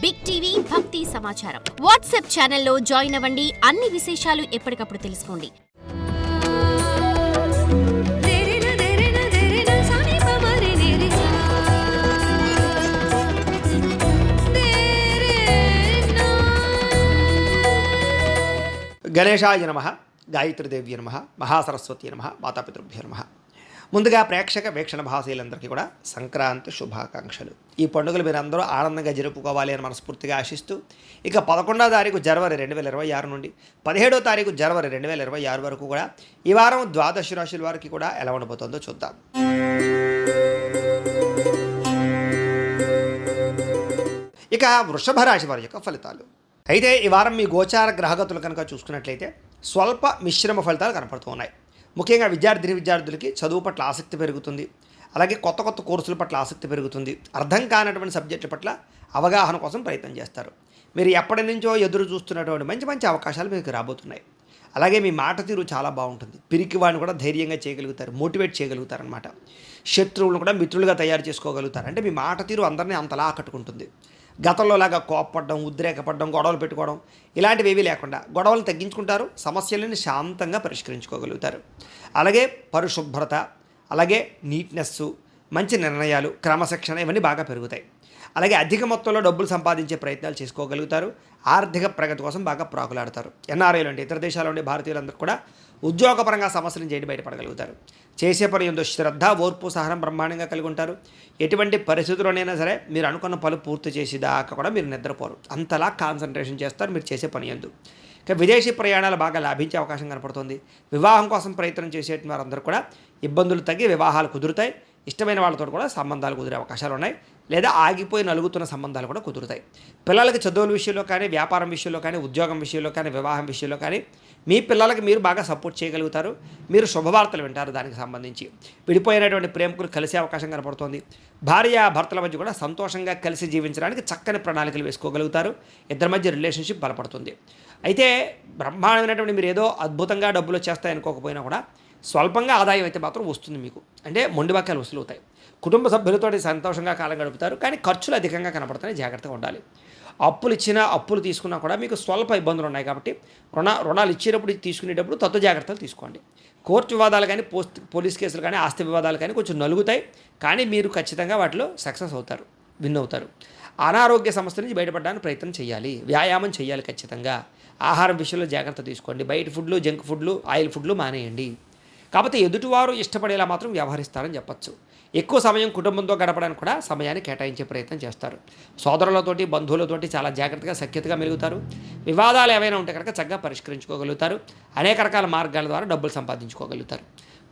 Big TV భక్తి సమాచారం WhatsApp ఛానల్లో జాయిన్ అవ్వండి. అన్ని విశేషాలు ఎప్పటికప్పుడు తెలుసుకోండి. గణేశాయ నమః, గాయత్రీదేవ్య నమః, మహాసరస్వతి నమః, మాతాపితృభ్యో నమః. ముందుగా ప్రేక్షక వీక్షణ భాషలందరికీ కూడా సంక్రాంతి శుభాకాంక్షలు. ఈ పండుగలు మీరు అందరూ ఆనందంగా జరుపుకోవాలి అని మనస్ఫూర్తిగా ఆశిస్తూ, ఇక 11వ తారీఖు జనవరి 2026 నుండి 17వ తారీఖు జనవరి 2026 వరకు కూడా ఈ వారం ద్వాదశ రాశుల వారికి కూడా ఎలా ఉండబోతుందో చూద్దాం. ఇక వృషభ రాశి వారి యొక్క ఫలితాలు. అయితే ఈ వారం మీ గోచార గ్రహగతులు కనుక చూసుకున్నట్లయితే స్వల్ప మిశ్రమ ఫలితాలు కనపడుతూ ఉన్నాయి. ముఖ్యంగా విద్యార్థులకి చదువు పట్ల ఆసక్తి పెరుగుతుంది. అలాగే కొత్త కొత్త కోర్సుల పట్ల ఆసక్తి పెరుగుతుంది. అర్థం కానటువంటి సబ్జెక్టుల పట్ల అవగాహన కోసం ప్రయత్నం చేస్తారు. మీరు ఎప్పటి నుంచో ఎదురు చూస్తున్నటువంటి మంచి మంచి అవకాశాలు మీకు రాబోతున్నాయి. అలాగే మీ మాట తీరు చాలా బాగుంటుంది. పిరికి వాడిని కూడా ధైర్యంగా చేయగలుగుతారు, మోటివేట్ చేయగలుగుతారనమాట. శత్రువులను కూడా మిత్రులుగా తయారు చేసుకోగలుగుతారు. అంటే మీ మాట తీరు అందరినీ అంతలా ఆకట్టుకుంటుంది. గతంలో లాగా కోప్పడడం, ఉద్రేకపడడం, గొడవలు పెట్టుకోవడం ఇలాంటివి ఏవీ లేకుండా గొడవలు తగ్గించుకుంటారు. సమస్యలను శాంతంగా పరిష్కరించుకోగలుగుతారు. అలాగే పరిశుభ్రత, అలాగే నీట్నెస్సు, మంచి నిర్ణయాలు, క్రమశిక్షణ ఇవన్నీ బాగా పెరుగుతాయి. అలాగే అధిక మొత్తంలో డబ్బులు సంపాదించే ప్రయత్నాలు చేసుకోగలుగుతారు. ఆర్థిక ప్రగతి కోసం బాగా ప్రాకులాడతారు. ఎన్ఆర్ఐలు అంటే ఇతర దేశాల్లో ఉండే భారతీయులందరూ కూడా ఉద్యోగపరంగా సమస్యలను చేయడం బయటపడగలుగుతారు. చేసే పని ఎంతో శ్రద్ధ, ఓర్పు, సహనం బ్రహ్మాండంగా కలిగి ఉంటారు. ఎటువంటి పరిస్థితుల్లోనైనా సరే మీరు అనుకున్న పనులు పూర్తి చేసేదాకా కూడా మీరు నిద్రపోరు. అంతలా కాన్సన్ట్రేషన్ చేస్తారు మీరు చేసే పని ఎందు. ఇక విదేశీ ప్రయాణాలు బాగా లాభించే అవకాశం కనపడుతుంది. వివాహం కోసం ప్రయత్నం చేసే వారందరూ కూడా ఇబ్బందులు తగ్గి వివాహాలు కుదురుతాయి. ఇష్టమైన వాళ్ళతో కూడా సంబంధాలు కుదిరే అవకాశాలు ఉన్నాయి. లేదా ఆగిపోయి నలుగుతున్న సంబంధాలు కూడా కుదురుతాయి. పిల్లలకి చదువుల విషయంలో కానీ, వ్యాపారం విషయంలో కానీ, ఉద్యోగం విషయంలో కానీ, వివాహం విషయంలో కానీ మీ పిల్లలకి మీరు బాగా సపోర్ట్ చేయగలుగుతారు. మీరు శుభవార్తలు వింటారు. దానికి సంబంధించి విడిపోయినటువంటి ప్రేమికులు కలిసే అవకాశం కనపడుతోంది. భార్య భర్తల మధ్య కూడా సంతోషంగా కలిసి జీవించడానికి చక్కని ప్రణాళికలు వేసుకోగలుగుతారు. ఇద్దరి మధ్య రిలేషన్షిప్ బలపడుతుంది. అయితే బ్రహ్మాండమైనటువంటి మీరు ఏదో అద్భుతంగా డబ్బులు వచ్చేస్తాయనుకోకపోయినా కూడా స్వల్పంగా ఆదాయం అయితే మాత్రం వస్తుంది మీకు. అంటే మొండివాక్యాలు వసూలు అవుతాయి. కుటుంబ సభ్యులతో సంతోషంగా కాలం గడుపుతారు. కానీ ఖర్చులు అధికంగా కనపడుతున్నాయి. జాగ్రత్తగా ఉండాలి. అప్పులు తీసుకున్నా కూడా మీకు స్వల్ప ఇబ్బందులు ఉన్నాయి. కాబట్టి రుణాలు ఇచ్చేటప్పుడు తీసుకునేటప్పుడు జాగ్రత్తలు తీసుకోండి. కోర్టు వివాదాలు కానీ, పోలీస్ కేసులు కానీ, ఆస్తి వివాదాలు కానీ కొంచెం నలుగుతాయి. కానీ మీరు ఖచ్చితంగా వాటిలో సక్సెస్ అవుతారు, విన్ అవుతారు. అనారోగ్య సమస్య నుంచి బయటపడడానికి ప్రయత్నం చేయాలి. వ్యాయామం చేయాలి ఖచ్చితంగా. ఆహారం విషయంలో జాగ్రత్త తీసుకోండి. బయట ఫుడ్లు, జంక్ ఫుడ్లు, ఆయిల్ ఫుడ్లు మానేయండి. కాకపోతే ఎదుటివారు ఇష్టపడేలా మాత్రం వ్యవహరిస్తారని చెప్పచ్చు. ఎక్కువ సమయం కుటుంబంతో గడపడానికి కూడా సమయాన్ని కేటాయించే ప్రయత్నం చేస్తారు. సోదరులతోటి, బంధువులతోటి చాలా జాగ్రత్తగా సఖ్యతగా మెలుగుతారు. వివాదాలు ఏవైనా ఉంటే కనుక చక్కగా పరిష్కరించుకోగలుగుతారు. అనేక రకాల మార్గాల ద్వారా డబ్బులు సంపాదించుకోగలుగుతారు.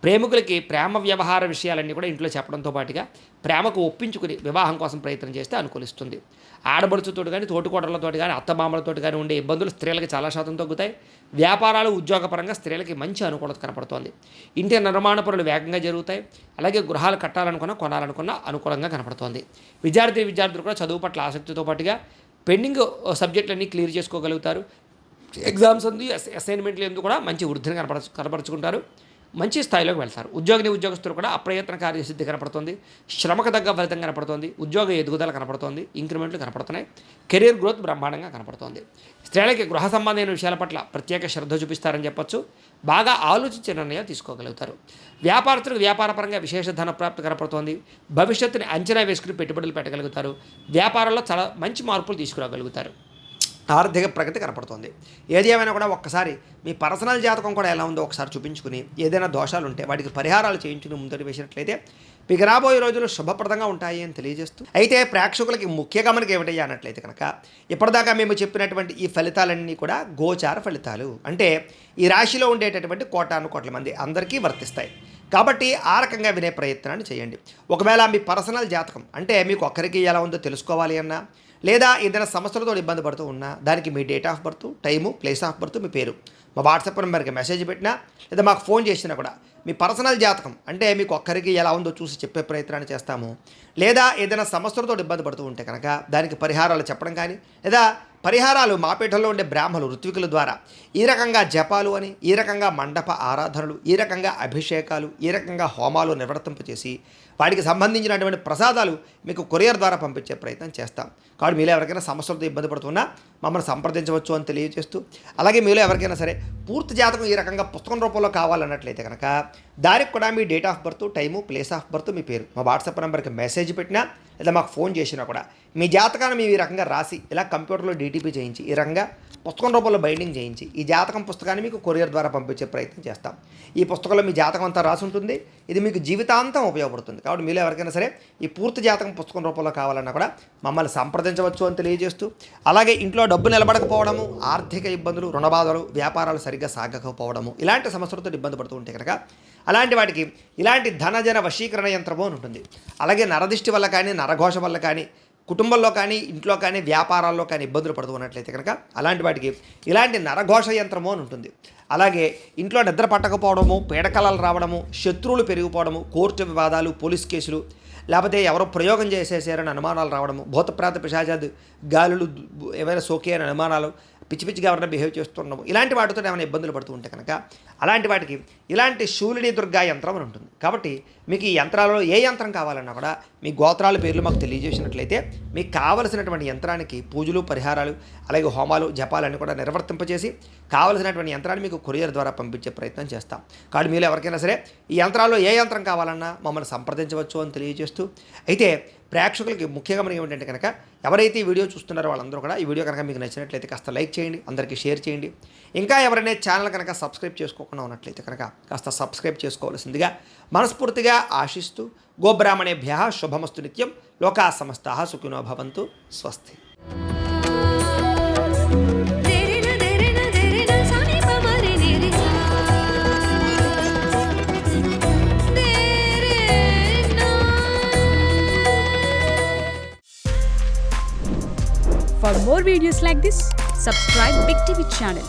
ప్రేమికులకి ప్రేమ వ్యవహార విషయాలన్నీ కూడా ఇంట్లో చెప్పడంతో పాటుగా ప్రేమకు ఒప్పించుకుని వివాహం కోసం ప్రయత్నం చేస్తే అనుకూలిస్తుంది. ఆడబడుచుతో కానీ, తోటికోటలతో కానీ, అత్తమామలతో కానీ ఉండే ఇబ్బందులు స్త్రీలకు చాలా శాతం తగ్గుతాయి. వ్యాపారాలు, ఉద్యోగపరంగా స్త్రీలకి మంచి అనుకూలత కనపడుతోంది. ఇంటి నిర్మాణ పనులు వేగంగా జరుగుతాయి. అలాగే గృహాలు కొనాలనుకున్నా అనుకూలంగా కనపడుతోంది. విద్యార్థులు కూడా చదువు పట్ల ఆసక్తితో పాటుగా పెండింగ్ సబ్జెక్టులన్నీ క్లియర్ చేసుకోగలుగుతారు. ఎగ్జామ్స్ అందు, అసైన్మెంట్లు ఎందుకు కూడా మంచి వృద్ధిని కనపరుచుకుంటారు. మంచి స్థాయిలోకి వెళ్తారు. ఉద్యోగస్తులు కూడా అప్రయత్న కార్యసిద్ధి కనపడుతుంది. శ్రమకు తగ్గ ఫలితం కనపడుతుంది. ఉద్యోగ ఎదుగుదల కనపడుతుంది. ఇంక్రిమెంట్లు కనపడుతున్నాయి. కెరీర్ గ్రోత్ బ్రహ్మాండంగా కనపడుతుంది. స్త్రీలకి గృహ సంబంధమైన విషయాల పట్ల ప్రత్యేక శ్రద్ధ చూపిస్తారని చెప్పొచ్చు. బాగా ఆలోచించే నిర్ణయాలు తీసుకోగలుగుతారు. వ్యాపారస్తులకు వ్యాపారపరంగా విశేష ధన ప్రాప్తి కనపడుతోంది. భవిష్యత్తుని అంచనా వేసుకుని పెట్టుబడులు పెట్టగలుగుతారు. వ్యాపారంలో చాలా మంచి మార్పులు తీసుకురాగలుగుతారు. ఆర్థిక ప్రగతి కనపడుతుంది. ఏది ఏమైనా కూడా ఒక్కసారి మీ పర్సనల్ జాతకం కూడా ఎలా ఉందో ఒకసారి చూపించుకుని ఏదైనా దోషాలు ఉంటే వాటికి పరిహారాలు చేయించుకుని ముందడు వేసినట్లయితే మీకు రాబోయే రోజులు శుభప్రదంగా ఉంటాయి అని తెలియజేస్తూ, అయితే ప్రేక్షకులకి ముఖ్య గమనిక ఏమిటయ్యా అన్నట్లయితే కనుక ఇప్పటిదాకా మేము చెప్పినటువంటి ఈ ఫలితాలన్నీ కూడా గోచార ఫలితాలు. అంటే ఈ రాశిలో ఉండేటటువంటి కోటాను మంది అందరికీ వర్తిస్తాయి. కాబట్టి ఆ రకంగా వినే ప్రయత్నాన్ని చేయండి. ఒకవేళ మీ పర్సనల్ జాతకం అంటే మీకు ఒక్కరికి ఎలా ఉందో తెలుసుకోవాలి అన్నా, లేదా ఏదైనా సమస్యలతో ఇబ్బంది పడుతూ ఉన్నా దానికి మీ date of birth, time, place of birth, మీ పేరు మా వాట్సాప్ నెంబర్కి మెసేజ్ పెట్టినా లేదా మాకు ఫోన్ చేసినా కూడా మీ పర్సనల్ జాతకం అంటే మీకు ఒక్కరికి ఎలా ఉందో చూసి చెప్పే ప్రయత్నాన్ని చేస్తాము. లేదా ఏదైనా సమస్యలతో ఇబ్బంది పడుతూ ఉంటే కనుక దానికి పరిహారాలు చెప్పడం కానీ లేదా పరిహారాలు మా పీఠంలో ఉండే బ్రాహ్మణులు ఋత్వికుల ద్వారా ఈ రకంగా జపాలు అని, ఈ రకంగా మండప ఆరాధనలు, ఈ రకంగా అభిషేకాలు, ఈ రకంగా హోమాలు నిర్వర్తింపచేసి వాటికి సంబంధించినటువంటి ప్రసాదాలు మీకు కొరియర్ ద్వారా పంపించే ప్రయత్నం చేస్తాం. కాబట్టి మీలో ఎవరికైనా సమస్యలతో ఇబ్బంది పడుతున్నా మమ్మల్ని సంప్రదించవచ్చు అని తెలియజేస్తూ, అలాగే మీలో ఎవరికైనా సరే పూర్తి జాతకం ఈ రకంగా పుస్తకం రూపంలో కావాలన్నట్లయితే కనుక దానికి కూడా మీ date of birth, time, place of birth, మీ పేరు మా వాట్సాప్ నెంబర్కి మెసేజ్ పెట్టినా లేదా మాకు ఫోన్ చేసినా కూడా మీ జాతకాన్ని మేము ఈ రకంగా రాసి ఇలా కంప్యూటర్లో డీటీపీ చేయించి ఈ రకంగా పుస్తకం రూపంలో బైండింగ్ చేయించి ఈ జాతకం పుస్తకాన్ని మీకు కొరియర్ ద్వారా పంపించే ప్రయత్నం చేస్తాం. ఈ పుస్తకంలో మీ జాతకం అంతా రాసి ఉంటుంది. ఇది మీకు జీవితాంతం ఉపయోగపడుతుంది. కాబట్టి మీలో ఎవరికైనా సరే ఈ పూర్తి జాతకం పుస్తకం రూపంలో కావాలన్నా కూడా మమ్మల్ని సంప్రదించవచ్చు అని తెలియజేస్తూ, అలాగే ఇంట్లో డబ్బు నిలబడకపోవడము, ఆర్థిక ఇబ్బందులు, రుణబాధలు, వ్యాపారాలు సరిగ్గా సాగకపోవడము, ఇలాంటి సమస్యలతో ఇబ్బంది పడుతూ ఉంటే కనుక అలాంటి వాటికి ఇలాంటి ధనజన వశీకరణ యంత్రము అని ఉంటుంది. అలాగే నరదిష్టి వల్ల కానీ, నరఘోష వల్ల కానీ, కుటుంబంలో కానీ, ఇంట్లో కానీ, వ్యాపారాల్లో కానీ ఇబ్బందులు పడుతూ ఉన్నట్లయితే కనుక అలాంటి వాటికి ఇలాంటి నరఘోష యంత్రము అని ఉంటుంది. అలాగే ఇంట్లో నిద్ర పట్టకపోవడము, పీడకలలు రావడము, శత్రువులు పెరిగిపోవడము, కోర్టు వివాదాలు, పోలీస్ కేసులు, లేకపోతే ఎవరో ప్రయోగం చేసేసారని అనుమానాలు రావడము, భూతప్రాత పిశాచాలు, గాలులు ఏమైనా సోకే అని అనుమానాలు, పిచ్చి పిచ్చిగా ఎవరైనా బిహేవ్ చేస్తున్నాము, ఇలాంటి వాటితో ఏమైనా ఇబ్బందులు పడుతూ ఉంటే కనుక అలాంటి వాటికి ఇలాంటి శూలిని దుర్గా యంత్రం అని ఉంటుంది. కాబట్టి మీకు ఈ యంత్రాలలో ఏ యంత్రం కావాలన్నా కూడా మీ గోత్రాల పేర్లు మాకు తెలియజేసినట్లయితే మీకు కావలసినటువంటి యంత్రానికి పూజలు, పరిహారాలు, అలాగే హోమాలు, జపాలన్నీ కూడా నిర్వర్తింపచేసి కావలసినటువంటి యంత్రాన్ని మీకు కొరియర్ ద్వారా పంపించే ప్రయత్నం చేస్తాం. కాబట్టి మీరు ఎవరికైనా సరే ఈ యంత్రాల్లో ఏ యంత్రం కావాలన్నా మమ్మల్ని సంప్రదించవచ్చు అని తెలియజేస్తూ, అయితే ప్రేక్షకులకి ముఖ్యంగా మనం ఏమిటంటే కనుక ఎవరైతే ఈ వీడియో చూస్తున్నారో వాళ్ళందరూ కూడా ఈ వీడియో కనుక మీకు నచ్చినట్లయితే కాస్త లైక్ చేయండి, అందరికీ షేర్ చేయండి. ఇంకా ఎవరైనా ఛానల్ కనుక సబ్స్క్రైబ్ చేసుకోకుండా ఉన్నట్లయితే కనుక కాస్త సబ్స్క్రైబ్ చేసుకోవాల్సిందిగా మనస్ఫూర్తిగా ఆశిస్తూ, గోబ్రాహ్మణేభ్యః శుభమస్తు నిత్యం, లోకా సమస్తాః సుఖినో భవంతు, స్వస్తి. For more videos like this, subscribe Big TV channel.